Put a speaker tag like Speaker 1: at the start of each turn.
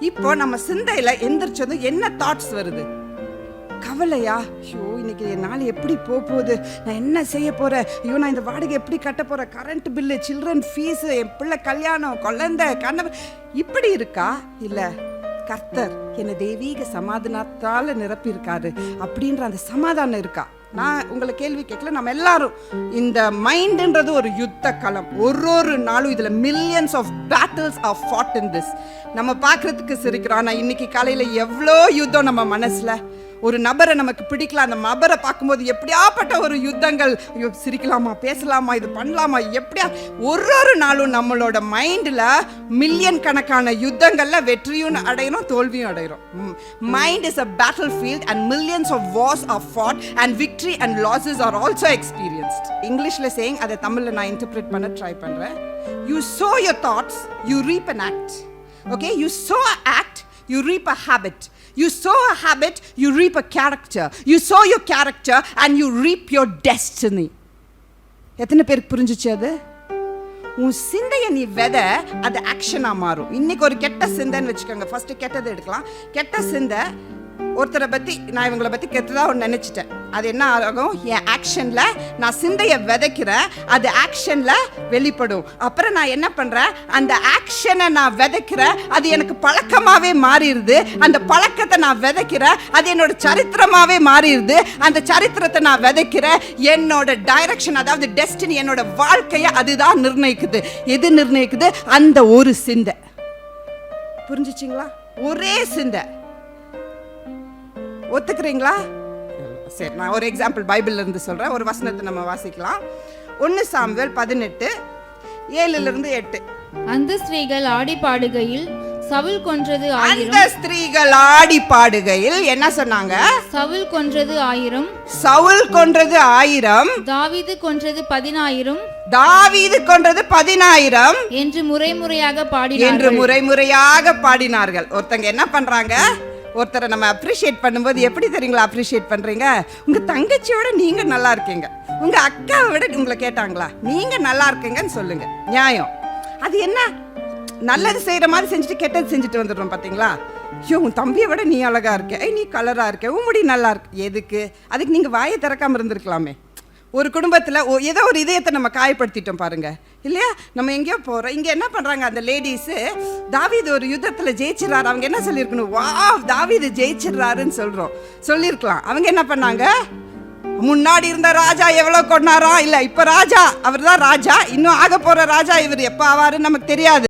Speaker 1: இப்போ நம்ம சிந்தையில எந்திரிச்சதும் என்ன தாட்ஸ் வருது? கவலையா? ஐயோ இன்னைக்கு என் நாள் எப்படி போகுது, நான் என்ன செய்ய போறேன், ஐயோ நான் இந்த வாடகை எப்படி கட்ட போறேன், கரண்ட் பில்லு, சில்ட்ரன் ஃபீஸ், என் பிள்ளை கல்யாணம், குழந்தை, கணவன், இப்படி இருக்கா? இல்ல, கர்த்தர் என்னை தெய்வீக சமாதானத்தால நிரப்பியிருக்காரு அப்படின்ற அந்த சமாதானம் இருக்கா? நான் உங்களை கேள்வி கேட்கல. நம்ம எல்லாரும் இந்த மைண்ட்ன்றது ஒரு யுத்த களம். ஒரு நாளும் இதுல millions of battles are fought in this. நம்ம பார்க்கறதுக்கு சிரிக்கிறோம், ஆனால் இன்னைக்கு காலையில எவ்வளோ யுத்தம் நம்ம மனசுல. ஒரு நபரை நமக்கு பிடிக்கல, அந்த நபரை பார்க்கும்போது எப்படியாப்பட்ட ஒரு யுத்தங்கள். ஐயோ சிரிக்கலாமா, பேசலாமா, இது பண்ணலாமா, எப்படியா. ஒரு நாளும் நம்மளோட மைண்டில் மில்லியன் கணக்கான யுத்தங்கள்ல வெற்றியும் அடைகிறோம், தோல்வியும் அடைகிறோம். Mind is a battle field and millions of wars are fought and victory and losses are also experienced. இங்கிலீஷ்ல சேயிங், அதை தமிழ்ல நான் இன்டர்பிரேட் பண்ண ட்ரை பண்றேன். You sow your thoughts, you reap an act. Okay, you sow an act, you reap a habit. You sow a habit, you reap a character. You sow your character and you reap your destiny. எத்தனை பேருக்கு புரிஞ்சிச்சு அது? உன் சிந்தையை நீ விதை, அது ஆக்ஷனா மாறும். இன்னைக்கு ஒரு கெட்ட சிந்தைன்னு வச்சுக்கோங்க. ஃபர்ஸ்ட் கெட்டதை எடுக்கலாம். கெட்ட சிந்தை, ஒருத்தரை பற்றி நான் இவங்களை பற்றி கெட்டதாக ஒன்று நினச்சிட்டேன். அது என்ன ஆகும்? என் ஆக்ஷனில் நான் சிந்தையை விதைக்கிறேன், அது ஆக்ஷனில் வெளிப்படும். அப்புறம் நான் என்ன பண்ணுறேன்? அந்த ஆக்ஷனை நான் விதைக்கிறேன், அது எனக்கு பழக்கமாகவே மாறிடுது. அந்த பழக்கத்தை நான் விதைக்கிறேன், அது என்னோட சரித்திரமாகவே மாறிடுது. அந்த சரித்திரத்தை நான் விதைக்கிறேன், என்னோட டைரக்ஷன், அதாவது டெஸ்டினி, என்னோட வாழ்க்கையை அதுதான் நிர்ணயிக்குது. எது நிர்ணயிக்குது? அந்த ஒரு சிந்தை. புரிஞ்சிச்சிங்களா? ஒரே சிந்தை. ஒத்துக்கிறீங்களா? சரி, நான் ஒரு எக்ஸாம்பிள் பைபிள்ல இருந்து சொல்றேன். ஒரு வசனத்தை நம்ம வாசிக்கலாம். 1 சாமுவேல் 18:7-8.
Speaker 2: அந்த ஸ்திரீகள் ஆடி பாடுகையில் சவுல் கொன்றது 1000.
Speaker 1: அந்த ஸ்திரீகள் ஆடி பாடுகையில் என்ன சொன்னாங்க?
Speaker 2: சவுல் கொன்றது 1000.
Speaker 1: சவுல் கொன்றது 1000.
Speaker 2: தாவீது கொன்றது 10000.
Speaker 1: தாவீது கொன்றது 10000
Speaker 2: என்று முறைமுறையாக
Speaker 1: பாடினார்கள். ஒருத்தங்க என்ன பண்றாங்க? ஒருத்தரை நம்ம அப்ரிஷியேட் பண்ணும்போது எப்படி தெரியுங்களா அப்ரிஷியேட் பண்றீங்க? உங்க தங்கச்சியோட நீங்க நல்லா இருக்கீங்க, உங்க அக்காவை விட உங்களை கேட்டாங்களா, நீங்க நல்லா இருக்கீங்கன்னு சொல்லுங்க. நியாயம். அது என்ன? நல்லது செய்யற மாதிரி செஞ்சுட்டு கெட்டது செஞ்சுட்டு வந்துடுறோம் பாத்தீங்களா? ஐயோ உன் தம்பியை விட நீ அழகா இருக்க, நீ கலரா இருக்க, உன் முடி நல்லா இருக்கு. எதுக்கு? அதுக்கு நீங்க வாயை திறக்காம இருந்திருக்கலாமே. ஒரு குடும்பத்தில் ஏதோ ஒரு இதயத்தை நம்ம காயப்படுத்திட்டோம் பாருங்க, இல்லையா? நம்ம எங்கேயோ போகிறோம். இங்கே என்ன பண்ணுறாங்க அந்த லேடிஸு? தாவீது ஒரு யுத்தத்தில் ஜெயிச்சிடறாரு. அவங்க என்ன சொல்லியிருக்கணும்? வா தாவீது ஜெயிச்சிடறாருன்னு சொல்லியிருக்கலாம். அவங்க என்ன பண்ணாங்க? முன்னாடி இருந்த ராஜா எவ்வளோ கொண்டாரா? இல்லை, இப்போ ராஜா அவர் தான் ராஜா, இன்னும் ஆக போகிற ராஜா இவர் எப்போ ஆவாருன்னு நமக்கு தெரியாது.